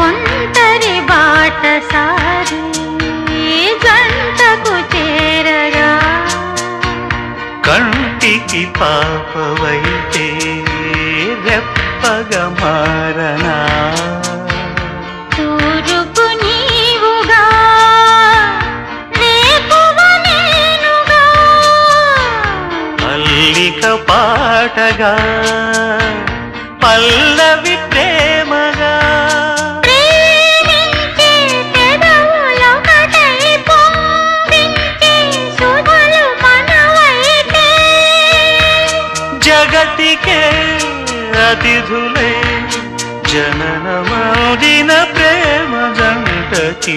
ఒంటరి బాటసారి జంటకు చేరగా కంటికి పాపవైతే రెప్పగా మారనా తూరుపు నీవుగా రేపువ నేనుగా అల్లిక పాటగా పల్లవి ప్రేమగా ప్రేమించే పెదవులొకటై పొంగించే సుధలు మనవైతే జగతికే అతిథులే జననమౌదిన ప్రేమ జంటకి